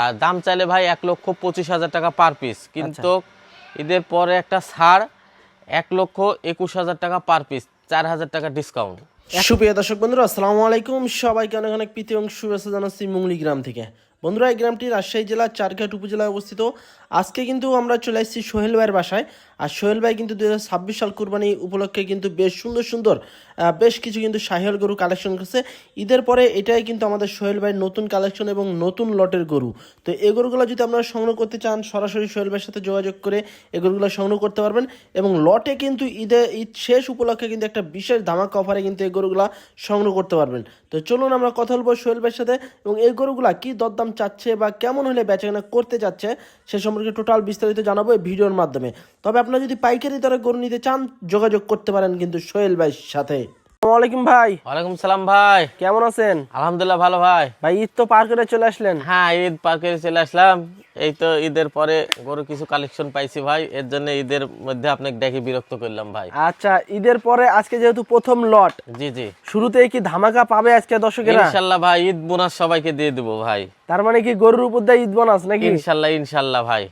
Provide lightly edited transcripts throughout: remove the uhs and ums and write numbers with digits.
আর দাম চাইলে ভাই 1,25,000 টাকা পার পিস, কিন্তু ঈদের পরে একটা ছাড় 1,21,000 টাকা পার পিস, 4,000 টাকা ডিসকাউন্ট। সুপ্রিয় দর্শক বন্ধুরা, আসসালামু আলাইকুম। সবাইকে অনেক অনেক প্রীতি এবং শুভেচ্ছা জানাচ্ছি মুংলি গ্রাম থেকে। বন্ধুরা, এই গ্রামটি রাজশাহী জেলার চারঘাট উপজেলায় অবস্থিত। আজকে কিন্তু আমরা চলে এসেছি সোহেল ভাইয়ের বাসায়। আর সোহেল ভাই কিন্তু 2026 সাল কুরবানি উপলক্ষে কিন্তু বেশ সুন্দর সুন্দর বেশ কিছু কিন্তু শাহিওয়াল গরু কালেকশন করছে। ঈদের পরে এটাই কিন্তু আমাদের সোহেল ভাইয়ের নতুন কালেকশন এবং নতুন লটের গরু। তো এই গরুগুলো যদি আপনারা সংগ্রহ করতে চান, সরাসরি সোহেল ভাইয়ের সাথে যোগাযোগ করে এই গরুগুলো সংগ্রহ করতে পারবেন। এবং লটে কিন্তু ঈদ শেষ উপলক্ষে কিন্তু একটা বিশেষ ধামাকা অফারে কিন্তু এই গরুগুলা সংগ্রহ করতে পারবেন। তো চলুন আমরা কথা বলবো সোহেল ভাইয়ের সাথে, এবং এই গরুগুলা কি দরদাম চাচ্ছে বা কেমন হলে বেচাকেনা করতে যাচ্ছে সে সম্পর্কে টোটাল বিস্তারিত জানাবো এই ভিডিওর মাধ্যমে। তবে আপনারা যদি পাইকারি দরে গরু নিতে চান, যোগাযোগ করতে পারেন কিন্তু সোহেল ভাইয়ের সাথে। আসসালামু আলাইকুম ভাই। ওয়ালাইকুম সালাম ভাই, কেমন আছেন? আলহামদুলিল্লাহ ভালো ভাই। ভাই, ঈদ তো পার করে চলে আসলেন। হ্যাঁ, ঈদ পার করে চলে আসলাম। এই তো ঈদের পরে গরু কিছু কালেকশন পাইছি ভাই, এর জন্য ঈদের মধ্যে আপনাকে দেখে বিরক্ত করলাম ভাই। আচ্ছা, ঈদের পরে আজকে যেহেতু প্রথম লট, জি জি, শুরুতেই কি ধামাকা পাবে আজকে দর্শকেরা? ইনশাল্লাহ ভাই, ঈদ বোনাস সবাইকে দিয়ে দেবো ভাই। তার মানে কি গরুর উপর দিয়ে ঈদ বোনাস নাকি? ইনশাল্লাহ ইনশাল্লাহ ভাই।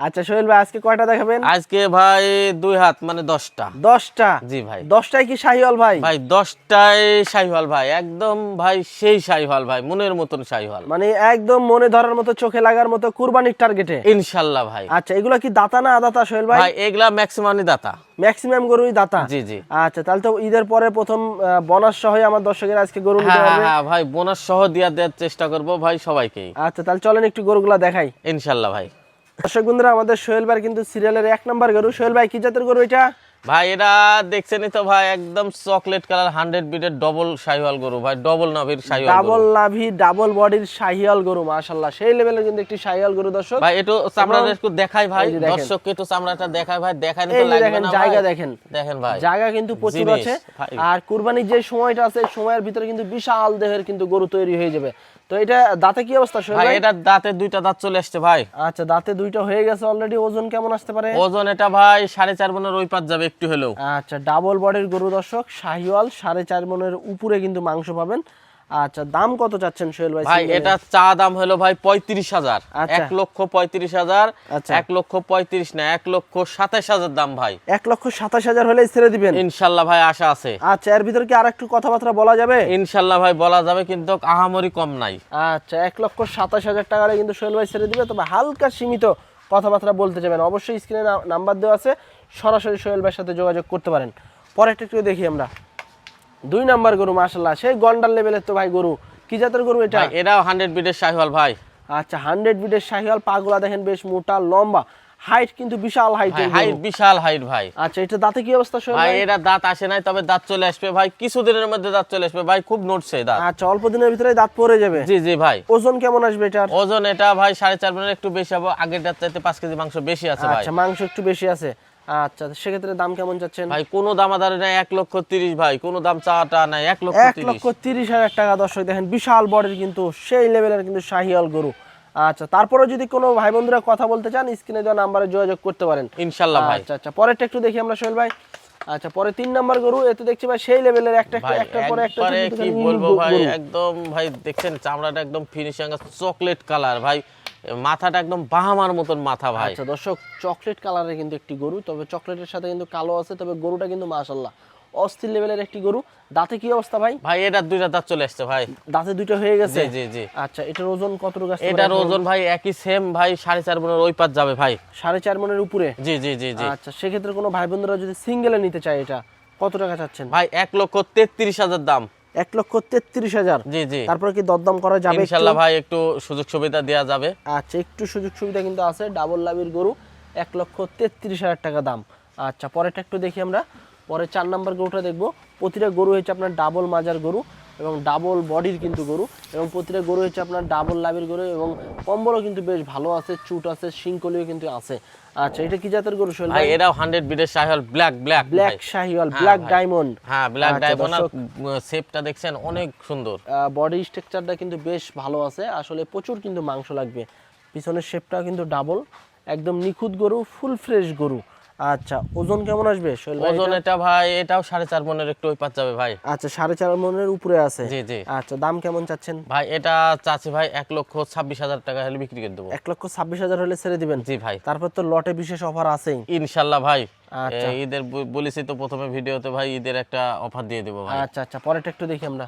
আচ্ছা সোহেল ভাই, আজকে কয়টা দেখাবেন? আজকে ভাই 2 হাত মানে 10টা। 10টা? জি ভাই। 10টায় কি শাহিওয়াল ভাই? ভাই 10টায় শাহিওয়াল ভাই, একদম ভাই সেই শাহিওয়াল ভাই, মনের মতন শাহিওয়াল, মানে একদম মনে ধরার মতো, চোখে লাগার মতো, কুরবানির টার্গেটে। ইনশাল্লাহ ভাই। আচ্ছা, এগুলা কি দাতা না আদাতা সোহেল ভাই? ভাই এগুলা ম্যাক্সিমামই দাতা। ম্যাক্সিমাম গরুই দাতা? জি জি। আচ্ছা, তাহলে তো ঈদের পরে প্রথম বোনাস সহ আমার দর্শকেরা আজকে গরু নিতে হ্যাঁ পারবে। হ্যাঁ ভাই, বোনাস সহ দেওয়ার চেষ্টা করব ভাই সবাইকেই। আচ্ছা, তাহলে চলেন একটু গরুগুলা দেখাই। ইনশাল্লাহ ভাই। দর্শক বন্ধুরা, আমাদের সোহেল ভাই কিন্তু সিরিয়ালের 1 নাম্বার গরু। সোহেল ভাই, কি জাতের গরু এটা? ভাই এটা দেখছেনই তো ভাই, একদম চকলেট কালার 100 বিটের ডবল শাহিওয়াল গরু ভাই, ডবল নাভির শাহিওয়াল গরু। ডাবল নাভি, ডাবল বডির শাহিওয়াল গরু, মাশাআল্লাহ সেই লেভেলের কিন্তু একটি শাহিওয়াল গরু দর্শক। ভাই একটু চামড়াটা একটু দেখাই ভাই, এই যে দেখেন। দর্শককে একটু চামড়াটা দেখাই ভাই, দেখানি তো এই যে লাগবে দেখেন, না জায়গা ভাই? দেখেন, দেখেন ভাই, জায়গা কিন্তু প্রচুর জিনিস আছে। ভাই। আর কুরবানির যে সময়টা আছে, সময়ের ভিতরে কিন্তু বিশাল দেহের কিন্তু গরু তৈরি হয়ে যাবে। তো এটা দাঁতে কি অবস্থা সোহেল ভাই ভাই? এটা দাঁতে 2টা দাঁত চলে আসছে ভাই। আচ্ছা, দাঁতে 2টা হয়ে গেছে অলরেডি। ওজন কেমন আসতে পারে? ওজন এটা ভাই 4.5 মনের ওই পাত যাবে একটু হলেও। আচ্ছা, ডাবল বডির গরু দর্শক, শাহিওয়াল, 4.5 মনের উপরে কিন্তু মাংস পাবেন। আচ্ছা, দাম কত চাচ্ছেন সোহেল ভাই? ভাই এটা চা দাম হলো ভাই 35,000। আচ্ছা। 1,35,000। আচ্ছা। 1,35,000 না, 1,27,000 দাম ভাই। 1,27,000 হলে ছেড়ে দিবেন? ইনশাল্লাহ ভাই, আশা আছে। আচ্ছা, এর ভিতরে কি আর একটু কথাবার্তা বলা যাবে? ইনশাল্লাহ ভাই বলা যাবে, কিন্তু আহামরি কম নাই। আচ্ছা, 1,27,000 টাকা কিন্তু সোহেল ভাই ছেড়ে দিবে, তবে হালকা সীমিত কথাবার্তা বলতে যাবেন। অবশ্যই স্ক্রিনে নাম্বার দেওয়া আছে, সরাসরি সোহেল ভাইয়ের সাথে যোগাযোগ করতে পারেন। পরেরটা একটু দেখি আমরা। 2 নাম্বার গরু, মাশাআল্লাহ সেই গন্ডার লেভেলের তো ভাই গরু। কি জাতের গরু এটা? ভাই এটাও 100 বিটের শাহিওয়াল ভাই। আচ্ছা, 100 বিটের শাহিওয়াল, পাগুলা দেখেন বেশ মোটা লম্বা, হাইট কিন্তু বিশাল হাইটের হাইট গরু। বিশাল হাইট ভাই। আচ্ছা, এটা দাঁতে কি অবস্থা সোহেল ভাই ভাই? এটা দাঁত আসে নাই, তবে দাঁত চলে আসবে ভাই, কিছুদিনের মধ্যে দাঁত চলে আসবে ভাই, খুব নড়ছে দাঁত। আচ্ছা, অল্প দিনের ভিতরে দাঁত পড়ে যাবে? জি জি ভাই। ওজন কেমন আসবে এটার? ওজন এটা ভাই 4.5 মনের একটু বেশি হবে, আগের দাঁত চাইতে 5 কেজি মাংস বেশি আছে ভাই। আচ্ছা, মাংস একটু বেশি আছে। আচ্ছা, সেক্ষেত্রে দাম কেমন চাচ্ছেন? ভাই কোনো দামাদারি নাই, 1,30,000 ভাই, কোনো দাম চাওয়াটা নাই, 1,30,000। 1,30,000 টাকা দর্শক। দেখেন বিশাল বডির কিন্তু সেই লেভেলের কিন্তু শাহিওয়াল গরু। আচ্ছা, তারপরে যদি কোনো ভাই বন্ধুরা কথা বলতে চান, স্ক্রিনে দেওয়া নাম্বারে যোগাযোগ করতে পারেন ইনশাল্লাহ ভাই। আচ্ছা আচ্ছা, পরেরটা একটু দেখি আমরা সোহেল ভাই। আচ্ছা, পরে 3 নাম্বার গরু। এতে দেখছি ভাই সেই লেভেলের একটা ভাই একটা পরে একটা একবারে কিন্তু কি খালি বলবো ভাই, গরু। একদম ভাই দেখছেন চামড়াটা একদম ফিনিশিং চকলেট কালার ভাই, মাথাটা একদম বাহামার মতন মাথা ভাই। আচ্ছা দর্শক, চকলেট কালারের কিন্তু একটি গরু, তবে চকলেটের সাথে কিন্তু কালো আছে, তবে গরুটা কিন্তু মাশাআল্লাহ অস্থির লেভেলের একটি গরু। দাঁতে কি অবস্থা ভাই? ভাই এটা 2টা দাঁত চলে আসছে ভাই। দাঁতে 2টা হয়ে গেছে? জি জি জি। আচ্ছা, এটার ওজন কতটুকু আসতে পারে? এটার ওজন ভাই একই সেম ভাই, 4.5 মনের ওই পাত যাবে ভাই। 4.5 মনের উপরে? জি জি জি জি। আচ্ছা, সেক্ষেত্রে কোনো ভাই বন্ধুরা যদি সিঙ্গেলে নিতে চায়, এটা কত টাকা চাচ্ছেন? ভাই 1,33,000 দাম। 1,33,000? জি জি। তারপরে কি দরদাম করা যাবে? ইনশাল্লাহ ভাই একটু সুযোগ সুবিধা দেওয়া যাবে। আচ্ছা, একটু সুযোগ সুবিধা কিন্তু আছে। ডাবল লাভির গরু, 1,33,000 টাকা দাম। আচ্ছা, পরেরটা একটু দেখি আমরা। পরে 4 নাম্বার গরুটা দেখবো। প্রতিটা গরু হচ্ছে আপনার ডাবল মাজার গরু এবং ডাবল বডির কিন্তু গরু, এবং প্রতিটা গরু হচ্ছে আপনার ডাবল লাভির গরু, এবং কম্বলও কিন্তু বেশ ভালো আছে, চুট আছে, শিংকলিও কিন্তু আছে। আচ্ছা, এটা কি জাতের গরু সোহেল ভাই ভাই? এটাও 100 বিটের Sahiwal, black black black Sahiwal, হ্যাঁ ব্ল্যাক ভাই। ডায়মন্ড। হ্যাঁ ব্ল্যাক আচ্ছা, ডায়মন্ড, আর দর্শক, শেপটা দেখছেন অনেক সুন্দর। বডি স্ট্রাকচারটা কিন্তু বেশ ভালো আছে, আসলে প্রচুর কিন্তু মাংস লাগবে। পিছনের শেপটা কিন্তু ডাবল, একদম নিখুঁত গরু, ফুল ফ্রেশ গরু। আচ্ছা, ওজন কেমন আসবে সোহেল ভাই? ওজন এটা ভাই এটাও 4.5 মনের একটু ওই পাঁচ যাবে ভাই। আচ্ছা, 4.5 মনের উপরে আছে। জি জি। আচ্ছা, দাম কেমন চাচ্ছেন? ভাই এটা চাচ্ছি ভাই 1,26,000 টাকা হলে বিক্রি করে দেবো। 1,26,000 হলে ছেড়ে দিবেন? জি ভাই। তারপর তো লটে বিশেষ অফার আছেই ইনশাল্লাহ ভাই। আচ্ছা। ঈদের বলেছি তো প্রথমে ভিডিওতে ভাই, ঈদের একটা অফার দিয়ে দেবো ভাই। আচ্ছা আচ্ছা, পরেরটা একটু দেখি আমরা।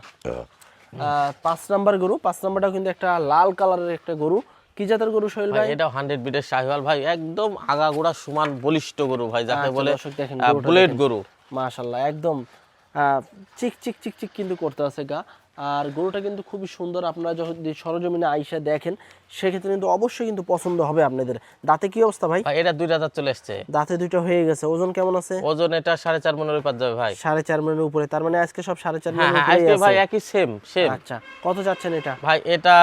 5 নাম্বার গরু, 5 নাম্বারটাও কিন্তু একটা লাল কালারের একটা গরু। কি জাতের গরু সোহেল ভাই ভাই? এটাও 100 বিটের শাহিওয়াল ভাই, একদম আগাগোড়া সমান বলিষ্ঠ গরু ভাই, যাকে আচ্ছা, বলে দর্শক দেখেন বুলেট গরু। মাশাআল্লাহ, একদম চিক চিক চিক চিক কিন্তু করতে আছে গা। আর গরুটা কিন্তু খুবই সুন্দর। আপনারা যদি সরজমিনে আইসা দেখেন সেক্ষেত্রে কিন্তু অবশ্যই কিন্তু পছন্দ হবে আপনাদের। দাঁতে কি অবস্থা ভাই? ভাই এটা 2 দাঁত চলে এসছে। দাঁতে 2টা হয়ে গেছে। ওজন কেমন আছে? ওজন এটা 4.5 মনের উপর যাবে ভাই। 4.5 মনের উপরে, তার মানে আজকে সব 4.5 হ্যাঁ মনের হ্যাঁ, উপরেই আজকে আছে। ভাই একই সেম। আচ্ছা, কত চাচ্ছেন এটা? ভাই এটা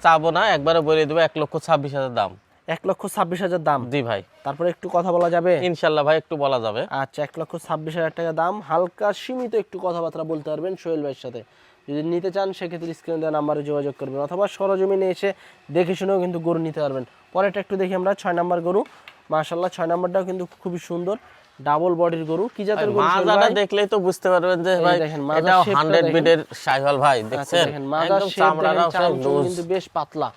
চাবো না, একবারে বলে দেবো 1,26,000 দাম। 1,26,000 দাম? জি ভাই। তারপরে একটু কথা বলা যাবে? ইনশাল্লাহ ভাই একটু বলা যাবে। আচ্ছা, 1,26,000 টাকা দাম। হালকা সীমিত একটু কথাবার্তা বলতে পারবেন সোহেল ভাইয়ের সাথে। যদি নিতে চান সেক্ষেত্রে স্ক্রিনে দেওয়া নাম্বারে যোগাযোগ করবেন, অথবা সরজমিনে এসে দেখে শুনেও কিন্তু গরু নিতে পারবেন। পরেরটা একটু দেখি আমরা। 6 নাম্বার গরু। মাশাআল্লাহ, 6 নাম্বারটাও কিন্তু খুবই সুন্দর, ডাবল বডির গরু। কি জাতের গরু সোহেল মাজাটা ভাই? দেখলেই তো বুঝতে পারবেন যে এই ভাই দেখেন, মাজার এটাও শেপটা 100 দেখেন। বিটের শাহিওয়াল ভাই, আচ্ছা, দেখছেন দেখেন মাজার একদম শেপ চামড়াটাও দেখেন, চামচুম লুজ। কিন্তু বেশ পাতলা,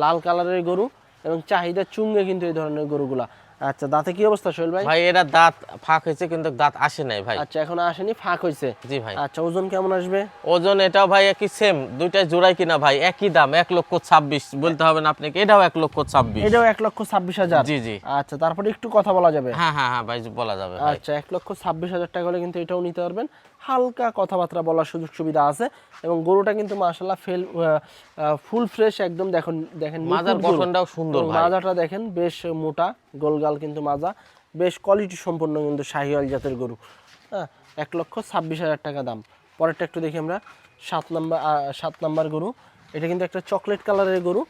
লাল কালারের গরু এবং চাহিদা চুঙ্গে কিন্তু এই ধরনের গরুগুলা। আচ্ছা, দাঁতে কি অবস্থা সোহেল ভাই? ভাই এরা দাঁত ফাঁক হয়েছে কিন্তু দাঁত আসে নাই ভাই। আচ্ছা, এখনো আসেনি, ফাঁক হয়েছে। জি ভাই। আচ্ছা, ওজন কেমন আসবে? ওজন এটাও ভাই একই সেম, দুইটাই জোড়াই কিনা ভাই, একই দাম 1,26,000 বলতে হবে না আপনাকে, এটাও 1,26,000। এটাও 1,26,000? জি জি। আচ্ছা, তারপরে একটু কথা বলা যাবে? হ্যাঁ হ্যাঁ হ্যাঁ ভাই, বলা যাবে ভাই। আচ্ছা, 1,26,000 টাকা হলে কিন্তু এটাও নিতে পারবেন। হালকা কথাবার্তা বলার সুযোগ সুবিধা আছে এবং গরুটা কিন্তু মাশাআল্লাহ ফুল ফ্রেশ একদম। দেখেন মাজার নিখুঁত গরু। গঠনটাও সুন্দর এবং ভাই। মাজাটা দেখেন বেশ মোটা, গোলগাল কিন্তু মাজা, বেশ কোয়ালিটি সম্পন্ন কিন্তু শাহিওয়াল জাতের গরু। হ্যাঁ, 1,26,000 টাকা দাম। পরেরটা একটু দেখি আমরা। 7 নাম্বার গরু। এটা কিন্তু একটা চকলেট কালারের গরু।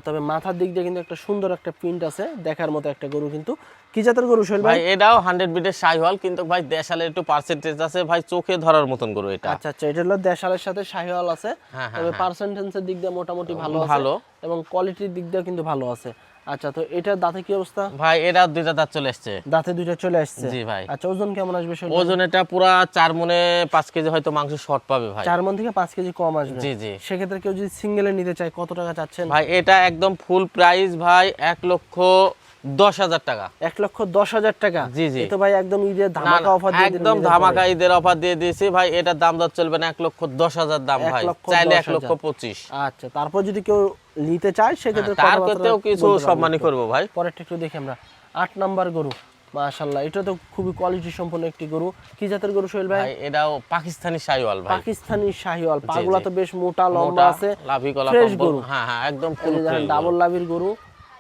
তবে মাথার দিক দিয়ে কিন্তু একটা সুন্দর একটা প্রিন্ট আছে, দেখার মতো একটা গরু। কিন্তু কি জাতের গরু সোহেল ভাই? ভাই এটাও 100 বিটের শাহিওয়াল, কিন্তু ভাই দেশালের একটু পার্সেন্টেজ আছে ভাই, চোখে ধরার মতন গরু এটা। আচ্ছা আচ্ছা, এটা হলো দেশালের সাথে শাহিওয়াল আছে। হ্যাঁ, হ্যাঁ, তবে পার্সেন্টেজের দিক দিয়ে মোটামুটি ভালো আছে ভালো। এবং কোয়ালিটির দিক দিয়ে কিন্তু ভালো আছে। আচ্ছা, তো এটার দাঁতে কি অবস্থা? ভাই এরা 2টা দাঁত চলে এসছে। দাঁতে 2টা চলে আসছে? জি ভাই। আচ্ছা, ওজন কেমন আসবে সোহেল ভাই? ওজন এটা পুরা 4 মনে 5 কেজি হয়তো মাংস শর্ট পাবে ভাই। 4 মণ থেকে 5 কেজি কম আসবে? জি জি। সেক্ষেত্রে কেউ যদি সিঙ্গেলে নিতে চায় কত টাকা চাচ্ছেন? ভাই এটা একদম ফুল প্রাইস ভাই 1,10,000 টাকা। 1,10,000 টাকা? জি জি। এই তো ভাই একদম ঈদের না, ধামাকা অফার দিয়ে দিলেন। একদম ধামাকা ঈদের অফার দিয়ে দিয়েছি ভাই, এটার দাম দর চলবে না 1,10,000 দাম ভাই, 1,10,000 চাইলে 1,25,000। আচ্ছা, তারপর যদি কেউ নিতে চায় সেক্ষেত্রে তার কথাবার্তা ক্ষেত্রেও কিছু বলতে পারবেন সম্মানী একটু। করবো ভাই। পরেরটা একটু দেখি আমরা। 8 নাম্বার গরু। মাশাআল্লাহ, এটা তো খুবই কোয়ালিটি সম্পন্ন একটি গরু। কি জাতের গরু সোহেল ভাই? ভাই এটাও পাকিস্তানি শাহিওয়াল ভাই। পাকিস্তানি শাহিওয়াল। জি, পাগুলা জি। তো বেশ মোটা লম্বা মোটা, আছে, লাভি গলা ফ্রেশ কম্বল। গরু। হ্যাঁ হ্যাঁ, একদম এই ফুল যে দেখেন ডাবল লাভির গরু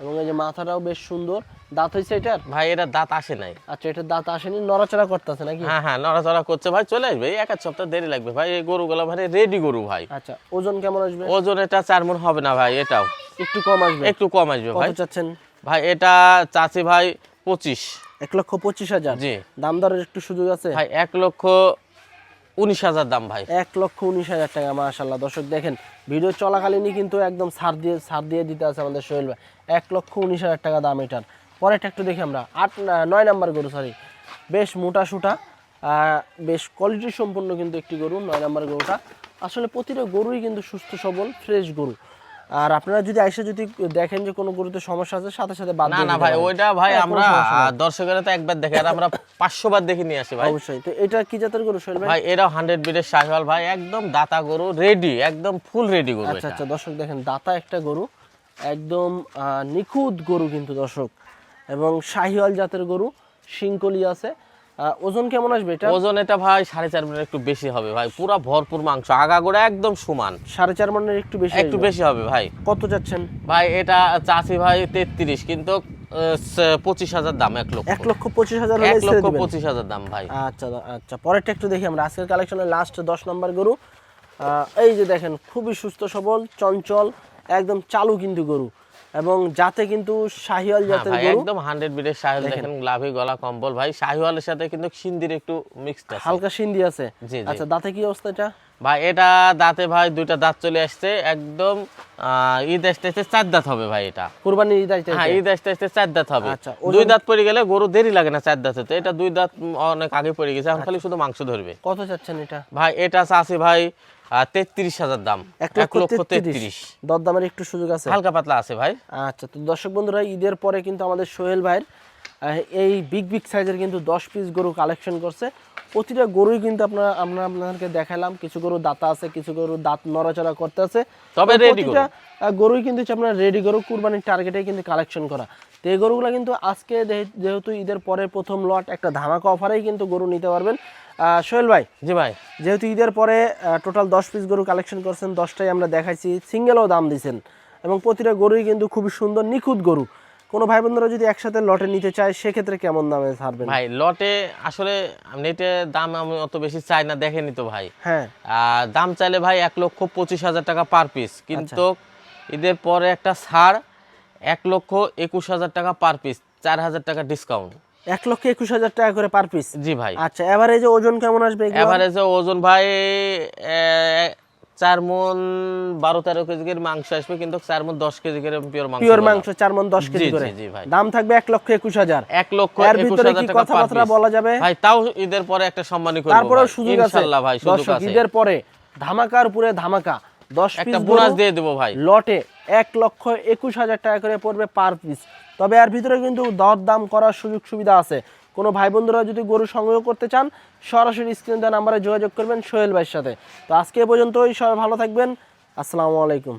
এবং এই যে মাথাটাও বেশ সুন্দর। দাঁত হইছে এটার? ভাই এটা দাঁত আসে নাই। আচ্ছা, এটার দাঁত আসেনি, নড়াচড়া করতেছে নাকি? হ্যাঁ হ্যাঁ, নড়াচড়া করছে ভাই, চলে আসবে, এক এক সপ্তাহ দেরি লাগবে ভাই। এই গরুগুলো মানে রেডি গরু ভাই। আচ্ছা, ওজন কেমন আসবে? ওজন এটা 4 মণ হবে না ভাই, এটাও একটু কম আসবে? একটু কম আসবে ভাই। কত চাচ্ছেন? ভাই এটা চাচি ভাই 25। 1,25,000? জি। দাম দরের একটু সুযোগ আছে? ভাই 1,19,000 দাম ভাই। 1,19,000 টাকা। মাশাআল্লাহ, দর্শক দেখেন ভিডিও চলাকালীনই কিন্তু একদম ছাড় দিয়ে দিতে আছে আমাদের সোহেল ভাই। 1,19,000 টাকা দাম এটার। পরেরটা একটু দেখি আমরা। 9 নাম্বার গরু, সরি, বেশ মোটা সুটা, বেশ কোয়ালিটি সম্পন্ন কিন্তু একটি গরু 9 নাম্বার গরুটা। আসলে প্রতিটা গরুই কিন্তু সুস্থ সবল ফ্রেশ গরু। আর আপনারা যদি আইসা যদি দেখেন যে কোনো গরুতে সমস্যা আছে, সাথে সাথে বাদ না দিয়ে না দিতে ভাই, পারেন। ওইটা ভাই হ্যাঁ, আমরা কোনো সমস্যা নেই। দর্শকেরা তো একবার দেখে, আর আমরা 500 বার দেখে নিয়ে আসি ভাই। অবশ্যই। তো এটা কি জাতের গরু সোহেল ভাই? ভাই এরাও 100 বিটের শাহিওয়াল ভাই, একদম দাতা গরু, রেডি, একদম ফুল রেডি গরু আচ্ছা এটা। আচ্ছা, দর্শক দেখেন দাতা একটা গরু, একদম নিখুঁত গরু কিন্তু দর্শক, এবং শাহিওয়াল জাতের গরু, শিংকলি আছে। ওজন কেমন আসবে এটা? ওজন এটা ভাই 4.5 মণের একটু বেশি হবে ভাই, পুরা ভরপুর মাংস, আগাগোড়া একদম সমান। 4.5 মণের একটু বেশি একটু আসবে? বেশি হবে ভাই। কত যাচ্ছেন? ভাই এটা চাচি ভাই 33, কিন্তু 25,000 দাম। 1,25,000 হলে ছেড়ে দিবেন? 1,25,000 দাম ভাই। আচ্ছা আচ্ছা, পরেরটা একটু দেখি আমরা। আজকের কালেকশনের লাস্ট 10 নাম্বার গরু। এই যে দেখেন খুবই সুস্থ সবল, চঞ্চল, একদম চালু কিন্তু গরু, এবং যাতে কিন্তু শাহিওয়াল হ্যাঁ জাতের ভাই, গরু। একদম 100 বিটের শাহিওয়াল, দেখেন লাভি গলা কম্বল ভাই, শাহিওয়ালের সাথে কিন্তু সিন্দির একটু মিক্সড আছে, হালকা সিন্ধি আছে। জি জি। আচ্ছা, দাঁতে কি অবস্থা এটা? ভাই এটা দাঁতে ভাই দুইটা দাঁত চলে আসছে একদম। ঈদ আসতে আসতে 4 দাঁত হবে ভাই এটা। কুরবানি ঈদ আসতে হ্যাঁ, ঈদ আসতে আসতে 4 দাঁত হবে। আচ্ছা, 2 দাঁত পড়ে গেলে গরু দেরি লাগে না 4 দাঁত হতে। এটা 2 দাঁত অনেক আগে পড়ে গেছে, এখন খালি শুধু মাংস ধরবে। কত চাচ্ছেন এটা? ভাই এটা আছে ভাই 33,000 দাম। 1,33,000। দরদামের একটু সুযোগ আছে? হালকা পাতলা আছে ভাই। আচ্ছা, তো দর্শক বন্ধুরা, ঈদের পরে কিন্তু আমাদের সোহেল ভাইয়ের এই বিগ সাইজের কিন্তু 10 পিস গরু কালেকশন করছে। প্রতিটা গরুই কিন্তু আমরা আপনাদেরকে দেখালাম। কিছু গরু দাঁতা আছে, কিছু গরু দাঁত নড়াচড়া করতে আছে, তবে রেডি গরু। গরুই কিন্তু আপনার রেডি গরু, কুরবানির টার্গেটে কিন্তু কালেকশন করা। তো এই গরুগুলো কিন্তু আজকে যেহেতু ঈদের পরে প্রথম লট, একটা ধামাকা অফারেই কিন্তু গরু নিতে পারবেন। সোহেল ভাই, জি ভাই, যেহেতু ঈদের পরে টোটাল 10 পিস গরু কালেকশন করছেন, 10টাই আমরা দেখাইছি, সিঙ্গেলও দাম দিয়েছেন এবং প্রতিটা গরুই কিন্তু খুবই সুন্দর নিখুঁত গরু। কোনো ভাই বন্ধুরা যদি একসাথে লটে নিতে চায় সেক্ষেত্রে কেমন দামে ছাড়বেন? ভাই লটে আসলে নেটে দাম আমি অত বেশি চাই না, দেখেনি তো ভাই। হ্যাঁ, দাম চাইলে ভাই 1,25,000 টাকা পার পিস, কিন্তু ঈদের পরে একটা ছাড় 1,21,000 টাকা পার পিস, 4,000 টাকা ডিসকাউন্ট। 1,21,000 টাকা করে পার পিস? জি ভাই। আচ্ছা, এভারেজে ওজন কেমন আসবে? এভারেজে ওজন ভাই 4 মণ 12-13 কেজি মাংস আসবে, কিন্তু 4 মণ 10 কেজি করে পিওর মাংস 4 মণ 10 কেজি করে। জি ভাই। দাম থাকবে 1,21,000। 1,21,000 টাকা কথাবার্তা বলা যাবে ভাই, তাও ঈদের পরে একটা সম্মানী করব তারপরে সুযোগ আছে ইনশাআল্লাহ ভাই। সুযোগ আছে, ঈদের পরে ধামাকার উপরে ধামাকা 10 পিস একটা বোনাস দিয়ে দেব ভাই। লটে 1,21,000 টাকা করে পড়বে পার পিস। তবে এর ভিতরে কিন্তু দরদাম করার সুযোগ সুবিধা আছে। কোনো ভাই বন্ধুরা যদি গরু সংগ্রহ করতে চান, সরাসরি স্ক্রিন দেওয়া নাম্বারে যোগাযোগ করবেন সোহেল ভাইয়ের সাথে। তো আজকে এ পর্যন্তই, সবাই ভালো থাকবেন। আসসালামু আলাইকুম।